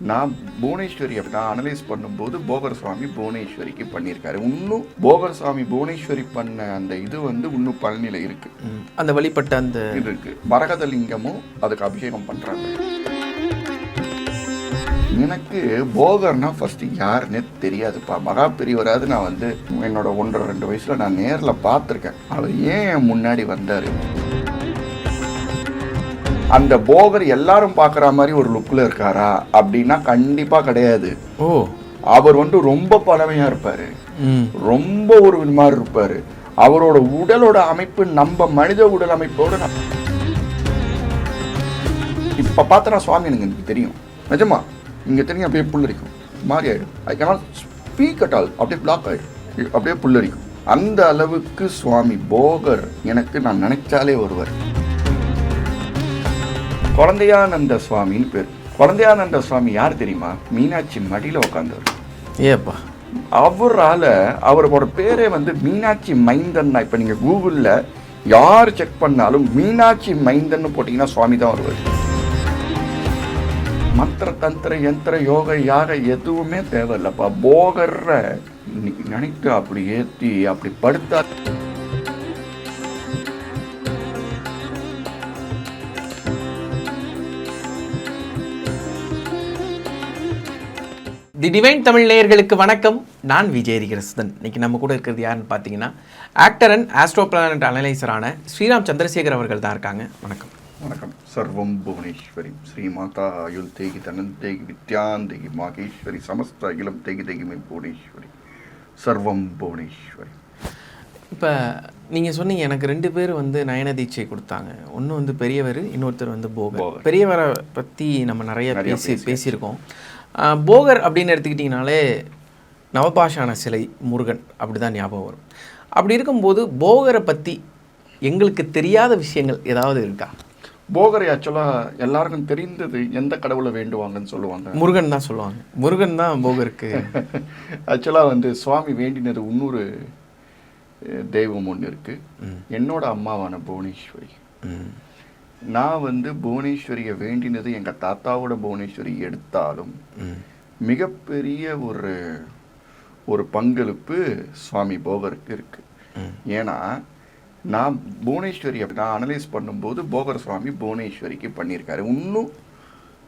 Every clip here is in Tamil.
நான் புவனேஸ்வரி நான் அனலைஸ் பண்ணும்போது போகர் சுவாமி புவனேஸ்வரிக்கு பண்ணியிருக்காரு. இன்னும் போகர் சுவாமி புவனேஸ்வரி பண்ண அந்த இது இன்னும் பழனியில் இருக்கு. அந்த வழிபட்ட அந்த இது இருக்கு. மரகதலிங்கமும் அதுக்கு அபிஷேகம் பண்றாங்க. எனக்கு போகர்னா ஃபர்ஸ்ட் யாருன்னே தெரியாதுப்பா. மகா பெரியவராது நான் என்னோட 1.5-2 வயசுல நான் நேரில் பார்த்துருக்கேன். அவர் ஏன் முன்னாடி வந்தாரு? அந்த போகர் எல்லாரும் பார்க்குற மாதிரி ஒரு லுக்கில் இருக்காரா அப்படின்னா கண்டிப்பா கிடையாது. அவர் ரொம்ப பழமையா இருப்பாரு, ரொம்ப ஒரு மாதிரி இருப்பாரு. அவரோட உடலோட அமைப்பு நம்ம மனித உடல் அமைப்போட இப்ப பார்த்தா சுவாமி எனக்கு தெரியும், நிஜமா இங்க தெரியும். அப்படியே புல்லரிக்கும் மாதிரி ஆயிடும். I cannot speak at all. அப்படியே பிளாக் ஆயிடும், அப்படியே புல்லரிக்கும். அந்த அளவுக்கு சுவாமி போகர் எனக்கு நான் நினைச்சாலே ஒருவர். குழந்தையானந்த சுவாமின்னு பேர். குழந்தையானந்த சுவாமி யார் தெரியுமா? மீனாட்சி மடியில உட்காந்தவர். ஏப்பா, அவரோட பேரே மீனாட்சி மைந்தன். இப்ப நீங்க கூகுள்ல யார் செக் பண்ணாலும் மீனாட்சி மைந்தன் போட்டீங்கன்னா சுவாமி தான் வருவார். மந்திர தந்திர யந்திர யோக யாக எதுவுமே தேவையில்லப்பா. போகர்ற நினைத்து அப்படி ஏத்தி அப்படி படுத்தா தி டிவைன் தமிழ் நேயர்களுக்கு வணக்கம். நான் விஜய் கிருஷ்ணன். இன்னைக்கு நம்ம கூட இருக்கிறது யாருன்னு பார்த்தீங்கன்னா ஆக்டர் அண்ட் ஆஸ்ட்ரோ பிளானட் அனலைசரான ஸ்ரீராம் சந்திரசேகர் அவர்கள் தான் இருக்காங்க. வணக்கம். வணக்கம். சர்வம் புவனேஸ்வரி ஸ்ரீ மாதா அயுள் தேகி தனந்தேகி வித்யாந்தேகி மாகேஸ்வரி சமஸ்த அகிலம் தேகி தேகிமே புவனேஸ்வரி சர்வம் புவனேஸ்வரி. இப்போ நீங்கள் சொன்னீங்க எனக்கு 2 பேர் நயன தீட்சை கொடுத்தாங்க. ஒன்று பெரியவர், இன்னொருத்தர் போகர். பெரியவரை பற்றி நம்ம நிறைய பேசியிருக்கோம். போகர் அப்படின்னு எடுத்துக்கிட்டிங்கனாலே நவபாஷான சிலை முருகன் அப்படி தான் ஞாபகம் வரும். அப்படி இருக்கும்போது போகரை பற்றி எங்களுக்கு தெரியாத விஷயங்கள் ஏதாவது இருக்கா? போகரை ஆக்சுவலாக எல்லாருக்கும் தெரிந்தது எந்த கடவுளை வேண்டுவாங்கன்னு சொல்லுவாங்க, முருகன் தான் சொல்லுவாங்க. முருகன் தான் போகருக்கு ஆக்சுவலாக சுவாமி வேண்டினது இன்னொரு தெய்வம் ஒன்று இருக்குது. என்னோட அம்மாவான புவனேஸ்வரி. நான் புவனேஸ்வரியை வேண்டினது எங்கள் தாத்தாவோட புவனேஸ்வரி எடுத்தாலும் மிகப்பெரிய ஒரு பங்களிப்பு சுவாமி போகருக்கு இருக்கு. ஏன்னா நான் புவனேஸ்வரியை நான் அனலைஸ் பண்ணும்போது போகர் சுவாமி புவனேஸ்வரிக்கு பண்ணியிருக்காரு. இன்னும்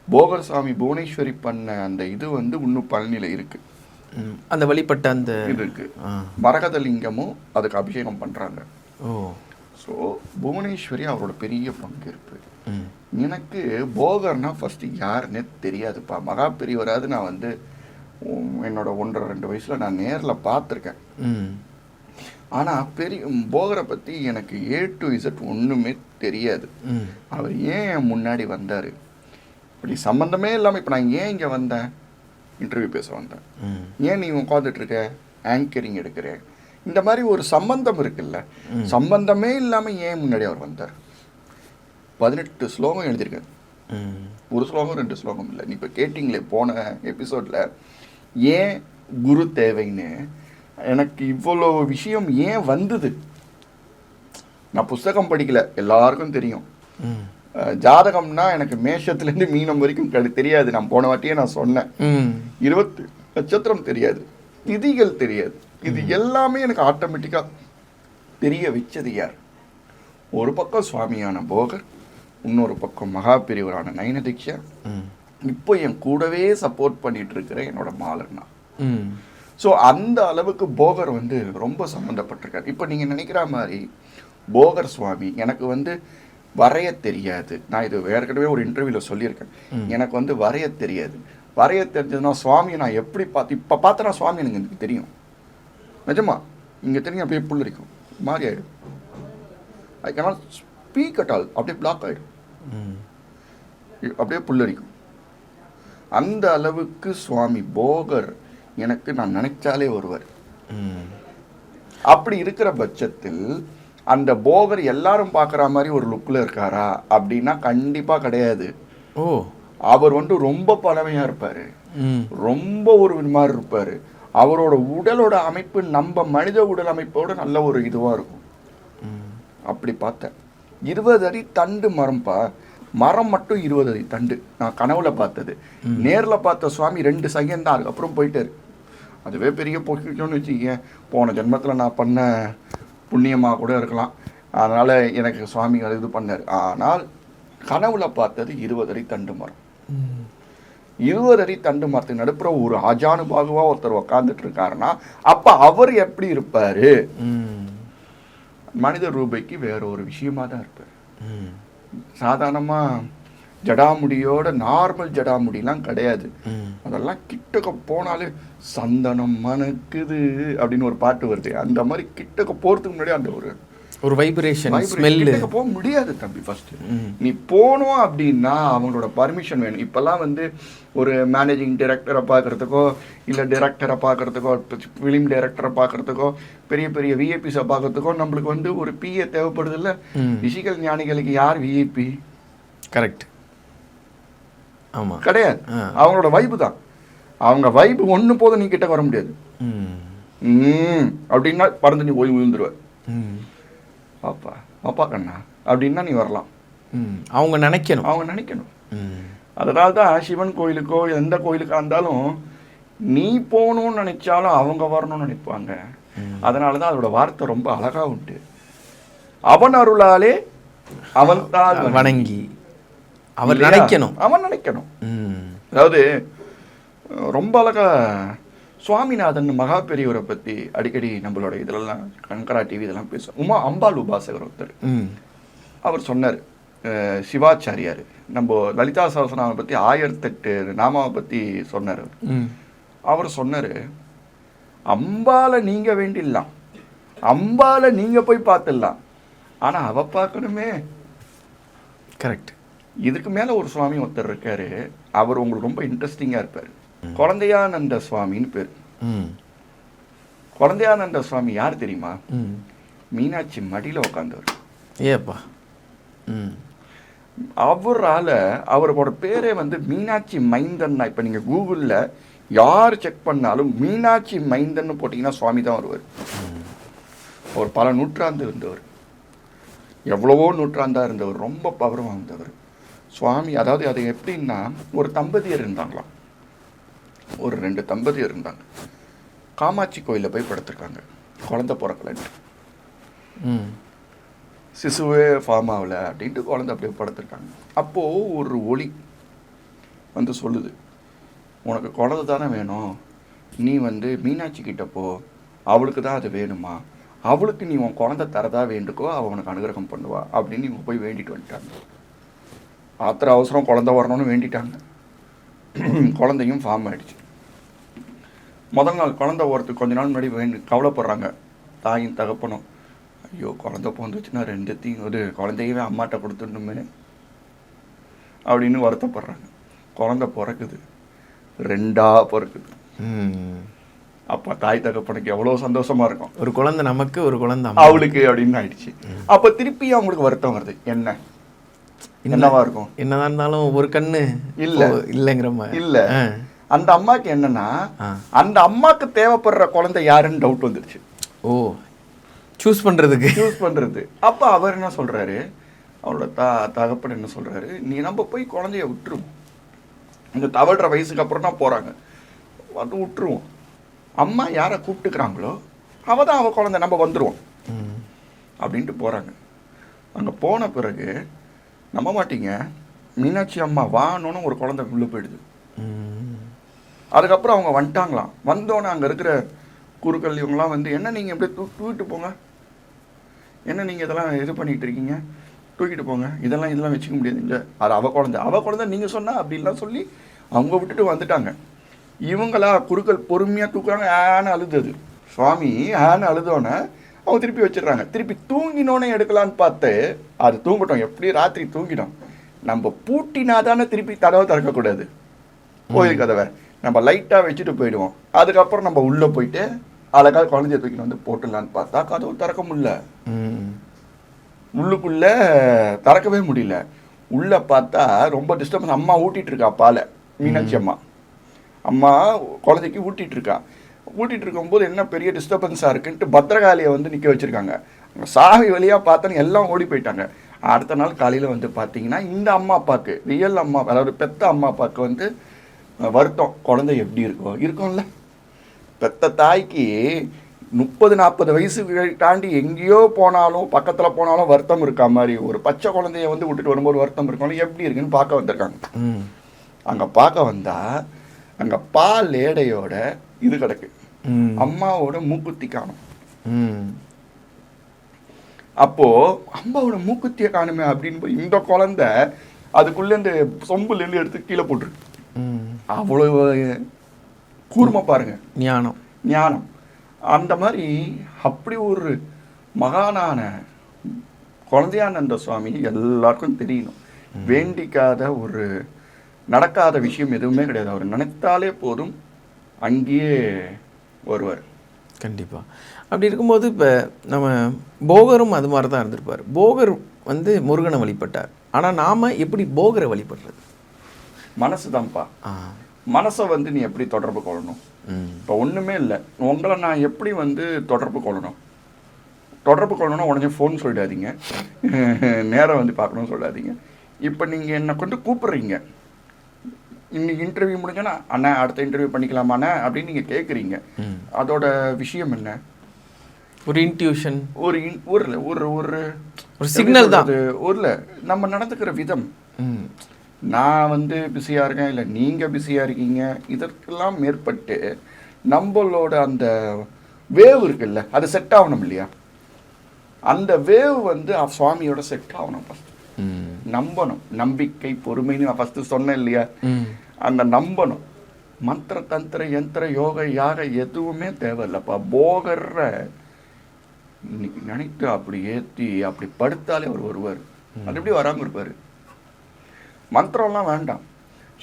போகர் சுவாமி புவனேஸ்வரி பண்ண அந்த இது இன்னும் பழனியில் இருக்கு. அந்த வழிபட்ட அந்த இது இருக்கு. மரகதலிங்கமும் அதுக்கு அபிஷேகம் பண்றாங்க. ஸோ புவனேஸ்வரி அவரோட பெரிய பங்கு இருக்கு. எனக்கு போகர்னா ஃபர்ஸ்ட் யாருன்னே தெரியாதுப்பா. மகா பெரியவராது நான் என்னோட 1.5-2 வயசுல நான் நேரில் பார்த்துருக்கேன். ஆனால் போகரை பற்றி எனக்கு A to Z ஒன்றுமே தெரியாது. அவர் ஏன் முன்னாடி வந்தார்? இப்படி சம்மந்தமே இல்லாமல் இப்போ நான் ஏன் இங்கே வந்தேன்? இன்டர்வியூ பேச வந்தேன். ஏன் நீ உட்காந்துட்டு இருக்க? ஆங்கரிங் எடுக்கிறேன். இந்த மாதிரி ஒரு சம்பந்தம் இருக்குல்ல, சம்பந்தமே இல்லாமல் ஏன் முன்னாடி அவர் வந்தார்? 18 ஸ்லோகம் எழுதியிருக்காரு. ஒரு ஸ்லோகம் 2 ஸ்லோகம் இல்லை. நீ இப்போ கேட்டிங்களே போன எபிசோடில் ஏன் குரு தேவைன்னு. எனக்கு இவ்வளோ விஷயம் ஏன் வந்தது? நான் புஸ்தகம் படிக்கல, எல்லாருக்கும் தெரியும். ஜாதகம்னா எனக்கு மேஷத்துலேருந்து மீனம் வரைக்கும் தெரியாது. நான் போன வாட்டியே நான் சொன்னேன். 20 நட்சத்திரம் தெரியாது, திதிகள் தெரியாது. இது எல்லாமே எனக்கு ஆட்டோமேட்டிக்காக தெரிய வச்சது யார்? ஒரு பக்கம் சுவாமியான போகர், இன்னொரு பக்கம் மகா பெரியவரான நயன தீட்சா, இப்போ என் கூடவே சப்போர்ட் பண்ணிட்டு இருக்கிற என்னோட மாலர்னா. ஸோ அந்த அளவுக்கு போகர் ரொம்ப சம்மந்தப்பட்டிருக்காரு. இப்போ நீங்கள் நினைக்கிற மாதிரி போகர் சுவாமி எனக்கு வரைய தெரியாது. நான் இது ஏற்கனவே ஒரு இன்டர்வியூவில் சொல்லியிருக்கேன். எனக்கு வரைய தெரியாது. வரைய தெரிஞ்சதுன்னா சுவாமியை நான் எப்படி இப்போ பார்த்தனா சுவாமி எனக்கு தெரியும், நிஜமா இங்கே தெரியும். அப்படியே புல்லரிக்கும் மாதிரி ஆயிடும். I cannot speak at all. அப்படியே பிளாக் ஆயிடும், அப்படியே புல்லரிக்கும். அந்த அளவுக்கு சுவாமி போகர் எனக்கு நான் நினைச்சாலே ஒருவர். அப்படி இருக்கிற பட்சத்தில் அந்த போகர் எல்லாரும் பார்க்குற மாதிரி ஒரு லுக்கில் இருக்காரா அப்படின்னா கண்டிப்பாக கிடையாது. அவர் ரொம்ப பழமையா இருப்பாரு, ரொம்ப ஒரு மாதிரி இருப்பாரு. அவரோட உடலோட அமைப்பு நம்ம மனித உடல் அமைப்போட நல்ல ஒரு இதுவாக இருக்கும். அப்படி பார்த்தேன். 20 அடி தண்டு மரம்பா. மரம் மட்டும் 20 அடி தண்டு. நான் கனவுல பார்த்தது. நேரில் பார்த்த சுவாமி 2 செகண்ட் தான், அதுக்கப்புறம் போயிட்டாரு. அதுவே பெரிய பொக்கிஷம்னு வச்சுக்கேன். போன ஜென்மத்தில் நான் பண்ண புண்ணியமாக கூட இருக்கலாம். அதனால் எனக்கு சுவாமி இது பண்ணார். ஆனால் கனவுல பார்த்தது 20 அடி தண்டு மரம். 20 அடி தண்டு மரத்துக்கு நடுப்புற ஒரு அஜானுபாகுவா ஒருத்தர் உக்காந்துட்டு இருக்காருன்னா அப்போ அவர் எப்படி இருப்பார்? மனித ரூபைக்கு வேற ஒரு விஷயமா தான் இருப்பார். சாதாரணமாக ஜடாமுடியோட நார்மல் ஜடாமுடிலாம் கிடையாது. அதெல்லாம் கிட்டக்க போனாலே சந்தனம் மணக்குது அப்படின்னு ஒரு பாட்டு வருது. அந்த மாதிரி கிட்டக்க போகிறதுக்கு முன்னாடி அந்த ஒரு வைப்ரேஷன் கிட்டக்க போக முடியாது தம்பி. ஃபர்ஸ்ட் நீ போனோம் அப்படின்னா அவங்களோட பர்மிஷன் வேணும். இப்போல்லாம் ஒரு மேனேஜிங் டைரக்டரை பார்க்குறதுக்கோ இல்லை டைரக்டரை பார்க்குறதுக்கோ ஃபிலிம் டைரக்டரை பார்க்குறதுக்கோ பெரிய பெரிய விஐபிஸை பார்க்குறதுக்கோ நம்மளுக்கு ஒரு பிஏ தேவைப்படுது இல்லை? ரிஷிகள் ஞானிகளுக்கு யார் விஐபி? கரெக்ட். ஆமாம், கிடையாது. அவங்களோட வைப்பு தான். அவங்க வைப்பு ஒன்று போதும், நீ கிட்ட வர முடியாது. அப்படின்னா பறந்து நீ போய் விழுந்துருவேன். பாப்பா பாப்பா கண்ணா அப்படின்னா நீ வரலாம். அவங்க நினைக்கணும். அதனால தான் சிவன் கோயிலுக்கோ எந்த கோயிலுக்காக இருந்தாலும் நீ போகணும்னு நினைச்சாலும் அவங்க வரணும்னு நினைப்பாங்க. அதனால தான் அதோட வார்த்தை ரொம்ப அழகா உண்டு. அவன் அருளாலே அவன் தான் வணங்கி அவன் நினைக்கணும். அதாவது ரொம்ப அழகா சுவாமிநாதன் மகா பெரியவரை பற்றி அடிக்கடி நம்மளோட இதெல்லாம் கண்கரா டிவி இதெல்லாம் பேசுவோம். அம்பாள் உபாசகர் ஒருத்தர் அவர் சொன்னார், சிவாச்சாரியார் நம்ம லலிதா சகஸ்ரநாமத்தை பற்றி 1008 நாமாவை பற்றி சொன்னார். அவர் சொன்னார், அம்பாலை நீங்கள் வேண்டிடலாம், அம்பாலை நீங்கள் போய் பார்த்துடலாம், ஆனால் அவ பார்க்கணுமே. கரெக்ட். இதுக்கு மேலே ஒரு சுவாமி ஒருத்தர் இருக்காரு, அவர் உங்களுக்கு ரொம்ப இன்ட்ரெஸ்டிங்காக இருப்பார். குழந்தையானந்த சுவாமின்னு பேர். குழந்தையானந்த சுவாமி யார் தெரியுமா? மீனாட்சி மடியில் உட்காந்தவர். ஏப்பா, அவரோட பேரே மீனாட்சி மைந்தன். இப்போ நீங்கள் கூகுளில் யார் செக் பண்ணாலும் மீனாட்சி மைந்தன் போட்டிங்கன்னா சுவாமி தான் வருவார். ஒரு பல நூற்றாண்டு இருந்தவர், எவ்வளவோ நூற்றாண்டாக இருந்தவர், ரொம்ப பவர் வாய்ந்தவர் சுவாமி. அதாவது அது எப்படின்னா, ஒரு தம்பதியர் இருந்தாங்களாம், ஒரு 2 தம்பதியர் இருந்தாங்க. காமாட்சி கோயிலில் போய் படுத்திருக்காங்க, குழந்தை பிறக்கலன்ட்டு. சிசுவே ஃபார்ம் ஆகலை அப்படின்ட்டு குழந்தை அப்படியே படுத்திருக்காங்க. அப்போது ஒரு ஒளி சொல்லுது, உனக்கு குழந்தை தானே வேணும், நீ மீனாட்சி கிட்ட போ, அவளுக்கு தான் அது வேணுமா, அவளுக்கு நீ உன் குழந்தை தரதா வேண்டுக்கோ, அவள் உனக்கு அனுகிரகம் பண்ணுவா அப்படின்னு இவங்க போய் வேண்டிட்டு வந்துட்டாங்க. ஆத்திர அவசரம் குழந்தை வரணும்னு வேண்டிட்டாங்க. குழந்தையும் ஃபார்ம் ஆகிடுச்சு. முதல் நாள் குழந்தை வரத்துக்கு கொஞ்ச நாள் முன்னாடி கவலைப்படுறாங்க தாயும் தகப்பனும். ஐயோ குழந்தை பிறந்துச்சுன்னா 2த்தையும் குழந்தையவே அம்மாட்ட கொடுத்துடணுமே அப்படின்னு வருத்தப்படுறாங்க. குழந்தை பிறக்குது, 2ஆ பிறக்குது. அப்போ தாய் தகப்பனுக்கு எவ்வளோ சந்தோஷமா இருக்கும். ஒரு குழந்தை நமக்கு, ஒரு குழந்தை அவளுக்கு அப்படின்னு ஆயிடுச்சு. அப்போ திருப்பி அவங்களுக்கு வருத்தம் வருது. என்னவா இருக்கும்? என்னதான் இருந்தாலும் ஒரு கண்ணு இல்லைங்கிற மாதிரி இல்லை. அந்த அம்மாக்கு என்னன்னா, அந்த அம்மாக்கு தேவைப்படுற குழந்தை யாருன்னு டவுட் வந்துருச்சு. ஓ, சூஸ் பண்றது. அப்ப அவர் என்ன சொல்றாரு, அவரோட தகப்பன் என்ன சொல்றாரு, நீ நம்ம போய் குழந்தைய விட்டுருவோம், இந்த தவழ்ற வயசுக்கு அப்புறம் தான் போறாங்க, விட்டுருவோம். அம்மா யாரை கூப்பிட்டுக்கிறாங்களோ அவதான் அவ குழந்தை, நம்ம வந்துருவோம் அப்படின்ட்டு போறாங்க. அங்க போன பிறகு நம்ப மாட்டீங்க, மீனாட்சி அம்மா வானோன்னு ஒரு குழந்தை உள்ளே போயிடுது. அதுக்கப்புறம் அவங்க வந்துட்டாங்களாம். வந்தோன்னே அங்கே இருக்கிற குருக்கள் இவங்களாம் என்ன நீங்கள் எப்படியே தூக்கிட்டு போங்க, என்ன நீங்கள் இதெல்லாம் இது பண்ணிகிட்டு இருக்கீங்க, தூக்கிட்டு போங்க, இதெல்லாம் வச்சுக்க முடியாதுங்க, அது அவ குழந்தை நீங்கள் சொன்னால் அப்படின்லாம் சொல்லி அவங்க விட்டுட்டு வந்துட்டாங்க. இவங்களா குருக்கள் பொறுமையாக தூக்குறாங்க. ஆன்னு அழுது சுவாமி, ஆன்னு அழுதோன்னே அவங்க திருப்பி வச்சிடுறாங்க. திருப்பி தூங்கினோன்னே எடுக்கலான்னு பார்த்து அது தூங்கட்டும், எப்படி ராத்திரி தூங்கிடும், நம்ம பூட்டினா தானே திருப்பி கதவை திறக்கக்கூடாது, கோயில் கதவை நம்ம லைட்டாக வச்சுட்டு போயிடுவோம். அதுக்கப்புறம் நம்ம உள்ளே போயிட்டு அழகாக குழந்தைய தூக்கிட்டு போட்டுடலான்னு பார்த்தா கதவு திறக்க முடியல, உள்ளுக்குள்ளே திறக்கவே முடியல. உள்ளே பார்த்தா ரொம்ப டிஸ்டர்பன்ஸ். அம்மா ஊட்டிகிட்டு இருக்கா பாலை, மீனாட்சி அம்மா குழந்தைக்கு ஊட்டிகிட்டு இருக்கா. ஊட்டிகிட்டு இருக்கும்போது என்ன பெரிய டிஸ்டர்பன்ஸாக இருக்குன்ட்டு பத்திரகாளியை நிற்க வச்சுருக்காங்க. சாமி வழியாக பார்த்தோன்னு எல்லாம் ஓடி போயிட்டாங்க. அடுத்த நாள் காலையில் வந்து பார்த்தீங்கன்னா இந்த அம்மா அப்பாவுக்கு ரியல் அம்மா, அதாவது பெத்த அம்மா அப்பாவுக்கு வந்து வருத்தம், குழந்தை எப்படி இருக்கும்ல. பெத்த தாய்க்கு 30-40 வயசு தாண்டி எங்கேயோ போனாலும் பக்கத்தில் போனாலும் வருத்தம் இருக்கா மாதிரி ஒரு பச்சை குழந்தைய வந்து விட்டுட்டு வரும்போது வருத்தம் இருக்கணும், எப்படி இருக்குன்னு பார்க்க வந்திருக்காங்க. அங்கே பார்க்க வந்தால் அங்கே பால் ஏடையோட இது கிடக்கு, அம்மாவோட மூக்குத்தி காணும். அப்போ அம்மாவோட மூக்குத்தியை காணுமே அப்படின்னு போய் இந்த குழந்தை அதுக்குள்ளே இந்த சொம்புலேருந்து எடுத்து கீழே போட்டுருக்கு. அவ்வளோ கூர்மை பாருங்க, ஞானம். அந்த மாதிரி அப்படி ஒரு மகானான குழந்தையானந்த சுவாமி எல்லாருக்கும் தெரியணும். வேண்டிக்காத ஒரு நடக்காத விஷயம் எதுவுமே கிடையாது. அவர் நினைத்தாலே போதும் அங்கேயே வருவார். கண்டிப்பாக. அப்படி இருக்கும்போது இப்போ நம்ம போகரும் அது மாதிரி தான் இருந்திருப்பார். போகர் வந்து முருகனை வழிபட்டார். ஆனால் நாம் எப்படி போகரை வழிபடுறது? மனசு தான்ப்பா. மனசை வந்து நீ எப்படி தொடர்பு கொள்ளணும்? இப்போ ஒன்றுமே இல்லை, உங்களை நான் எப்படி வந்து தொடர்பு கொள்ளணும் உடனே ஃபோன் சொல்லிடாதீங்க, நேரம் வந்து பார்க்கணும்னு சொல்லாதீங்க. இப்போ நீங்கள் என்னை கொண்டு கூப்பிட்றீங்க, இன்னைக்கு இன்டர்வியூ முடிஞ்சோன்னா அண்ணா அடுத்த இன்டர்வியூ பண்ணிக்கலாமாண்ணே அப்படின்னு நீங்கள் கேட்குறீங்க. அதோட விஷயம் என்ன? ஒரு இன்ட்யூஷன், ஒரு சிக்னல் தான். ஒரு நம்ம நடந்துக்கிற விதம், நான் வந்து பிஸியாக இருக்கேன் இல்லை நீங்கள் பிஸியாக இருக்கீங்க, இதற்கெல்லாம் மேற்பட்டு நம்மளோட அந்த வேவ் இருக்குல்ல, அது செட் ஆகணும் இல்லையா? அந்த வேவ் வந்து சுவாமியோட செட் ஆகணும். ஃபஸ்ட்டு நம்பணும், நம்பிக்கை பொறுமைன்னு நான் ஃபஸ்ட்டு சொன்னேன் இல்லையா? அந்த நம்பணும். மந்திர தந்திர யந்திர யோக யாக எதுவுமே தேவையில்லைப்பா. போகர்ற நினைத்து அப்படி ஏற்றி அப்படி படுத்தாலே அவர் வருவார். அது எப்படி வராமல் இருப்பார்? மந்திரம்லாம் வேண்டாம்.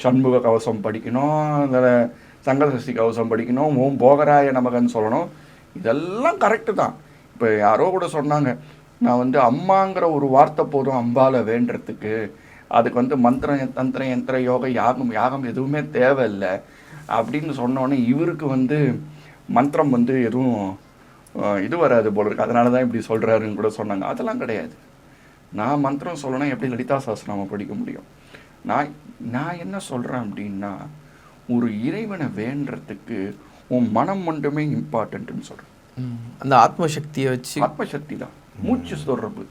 சண்முக கவசம் படிக்கணும், அதில் சங்கரசஷ்டி கவசம் படிக்கணும், ஓம் போகராய நமகன்னு சொல்லணும், இதெல்லாம் கரெக்டு தான். இப்போ யாரோ கூட சொன்னாங்க, நான் வந்து அம்மாங்கிற ஒரு வார்த்தை போதும் அம்பால வேண்டுறதுக்கு, அதுக்கு வந்து மந்திரம் தந்திரம் யந்திர யோக யாகம் எதுவுமே தேவையில்லை அப்படின்னு சொன்னோன்னே இவருக்கு வந்து மந்திரம் வந்து எதுவும் இது வராது போல இருக்கு, அதனால தான் இப்படி சொல்கிறாருன்னு கூட சொன்னாங்க. அதெல்லாம் கிடையாது. நான் மந்திரம் சொல்லணும் எப்படி லலிதா சஹஸ்ரநாமம் படிக்க முடியும்? நான் என்ன சொல்கிறேன் அப்படின்னா, ஒரு இறைவனை வேண்டுறதுக்கு உன் மனம் மட்டுமே இம்பார்ட்டன்ட்னு சொல்கிறேன். அந்த ஆத்மசக்தியை வச்சு, ஆத்மசக்தி தான் மூச்சு தொடர்பு.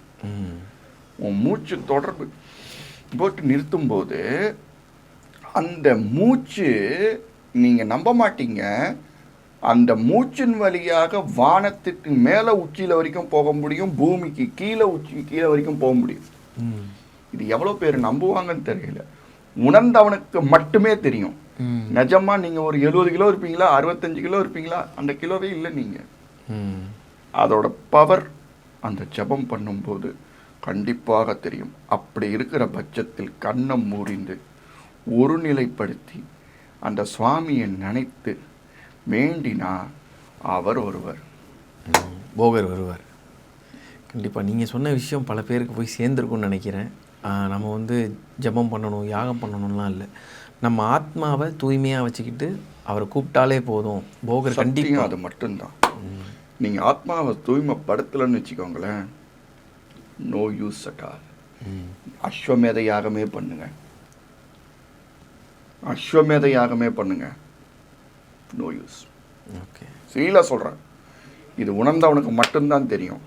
உன் மூச்சு தொடர்பு போட்டு நிறுத்தும்போது அந்த மூச்சு நீங்கள் நம்ப மாட்டீங்க, அந்த மூச்சின் வழியாக வானத்துக்கு மேலே உச்சியில் வரைக்கும் போக முடியும், பூமிக்கு கீழே வரைக்கும் போக முடியும். இது எவ்வளோ பேர் நம்புவாங்கன்னு தெரியல. உணர்ந்தவனுக்கு மட்டுமே தெரியும். நிஜமா நீங்கள் ஒரு 70 கிலோ இருப்பீங்களா, 65 கிலோ இருப்பீங்களா, அந்த கிலோவே இல்லை நீங்கள். அதோட பவர் அந்த ஜபம் பண்ணும்போது கண்டிப்பாக தெரியும். அப்படி இருக்கிற பட்சத்தில் கண்ணை மூடிந்து ஒரு நிலைப்படுத்தி அந்த சுவாமியை நினைத்து வேண்டினா அவர் வருவார், போகர் வருவார். கண்டிப்பாக நீங்கள் சொன்ன விஷயம் பல பேருக்கு போய் சேர்ந்துருக்குன்னு நினைக்கிறேன். நம்ம வந்து ஜபம் பண்ணணும், யாகம் பண்ணணும்லாம் இல்லை, நம்ம ஆத்மாவை தூய்மையாக வச்சுக்கிட்டு அவரை கூப்பிட்டாலே போதும். போகர் கண்டிப்பாக அது மட்டும்தான். நீங்கள் ஆத்மாவை தூய்மைப்படுத்தலைன்னு வச்சுக்கோங்களேன், நோ யூஸ் அட் ஆல். அஸ்வமேத யாகமே பண்ணுங்க, அஸ்வமேத யாகமே பண்ணுங்க, நோ யூஸ். ஓகே, சீலாக சொல்கிறேன், இது உணர்ந்தவனுக்கு மட்டும்தான் தெரியும்.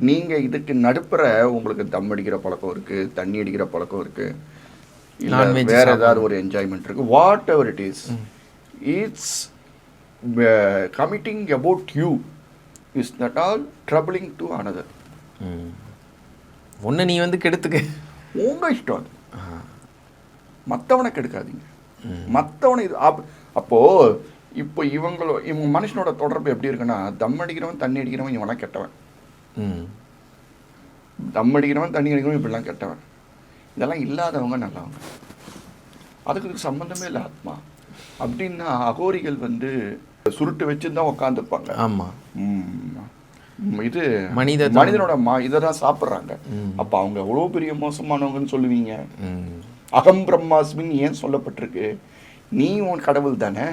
நீங்கள் இதுக்கு நடுப்புற உங்களுக்கு தம் அடிக்கிற பழக்கம் இருக்குது, தண்ணி அடிக்கிற பழக்கம் இருக்குது, இல்லை வேறு ஏதாவது ஒரு என்ஜாய்மெண்ட் இருக்குது, what ever it is, it's committing about you is not all troubling to another. ஒன்று நீ வந்து கெடுத்துக்க, உங்கள் இஷ்டம் அது. மற்றவனை கெடுக்காதீங்க, மற்றவனை இது அப்போது இப்போ இவங்க மனுஷனோட தொடர்பு எப்படி இருக்குன்னா, தம் அடிக்கிறவன் தண்ணி அடிக்கிறவன் இவனா கெட்டவன், தம் அடிக்கிறவன் தண்ணி அடிக்கிறவன் இப்படிலாம் கெட்டவன், இதெல்லாம் இல்லாதவங்க நல்லவங்க. அதுக்கு சம்மந்தமே இல்லை ஆத்மா. அப்படின்னா அகோரிகள் வந்து சுருட்டு வச்சு தான் உட்காந்துருப்பாங்க. ஆமாம், இது மனிதனோட இதை தான் சாப்பிட்றாங்க. அப்போ அவங்க எவ்வளோ பெரிய மோசமானவங்கன்னு சொல்லுவீங்க? அகம் பிரம்மாஸ்மின்னு ஏன் சொல்லப்பட்டிருக்கு? நீ உன் கடவுள் தானே.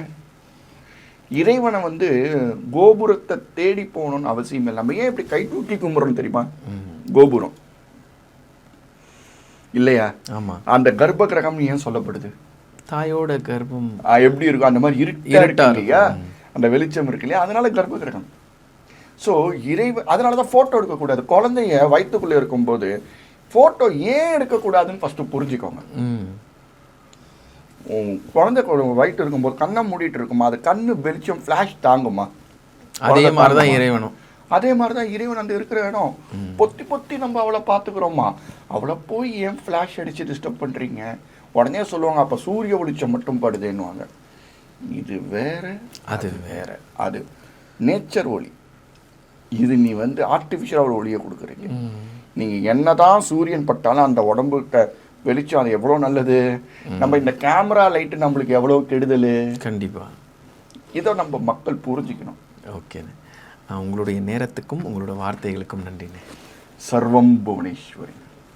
இறைவனை வந்து கோபுரத்தை தேடி போகணும்னு அவசியம் இல்லை. நம்ம ஏன் இப்படி கை தூக்கி கும்பிட்றோம் தெரியுமா? கோபுரம் இல்லையா? ஆமாம். அந்த கர்ப்ப கிரகம் ஏன் சொல்லப்படுது? தாயோட கர்ப்பம் எப்படி இருக்கும் அந்த மாதிரி இருட்டா இல்லையா, அந்த வெளிச்சம் இருக்கு இல்லையா, அதனால கர்ப்ப கிரகம். ஸோ அதனால தான் ஃபோட்டோ எடுக்கக்கூடாது. குழந்தைய வயிற்றுக்குள்ளே இருக்கும்போது ஃபோட்டோ ஏன் எடுக்கக்கூடாதுன்னு ஃபஸ்ட்டு புரிஞ்சுக்கோங்க. குழந்தை வயிற்று இருக்கும்போது கண்ணை மூடிட்டு இருக்குமா, அது கண்ணு வெளிச்சம் ஃப்ளாஷ் தாங்குமா? அதே மாதிரி தான் இறைவனும். அதே மாதிரி தான் இறைவன் அந்த இருக்கிற இடம். பொத்தி பொத்தி நம்ம அவளை பார்த்துக்கிறோமா, அவளை போய் ஏன் ஃப்ளாஷ் அடித்து டிஸ்டர்ப் பண்ணுறீங்க? உடனே சொல்லுவாங்க அப்போ சூரிய வெளிச்சம் மட்டும் படுதுன்னுவாங்க. இது வேற, அது வேற. அது நேச்சர் ஒளி. இது நீ வந்து ஆர்டிஃபிஷியலாக ஒரு ஒளியை கொடுக்குறீங்க. நீங்கள் என்னதான் சூரியன் பட்டாலும் அந்த உடம்புகிட்ட வெளிச்சம் அது எவ்வளோ நல்லது. நம்ம இந்த கேமரா லைட்டு நம்மளுக்கு எவ்வளோ கெடுதல். கண்டிப்பாக இதை நம்ம மக்கள் புரிஞ்சுக்கணும். ஓகேண்ணே, உங்களுடைய நேரத்துக்கும் உங்களோட வார்த்தைகளுக்கும் நன்றிண்ணே. சர்வம் புவனேஸ்வரி.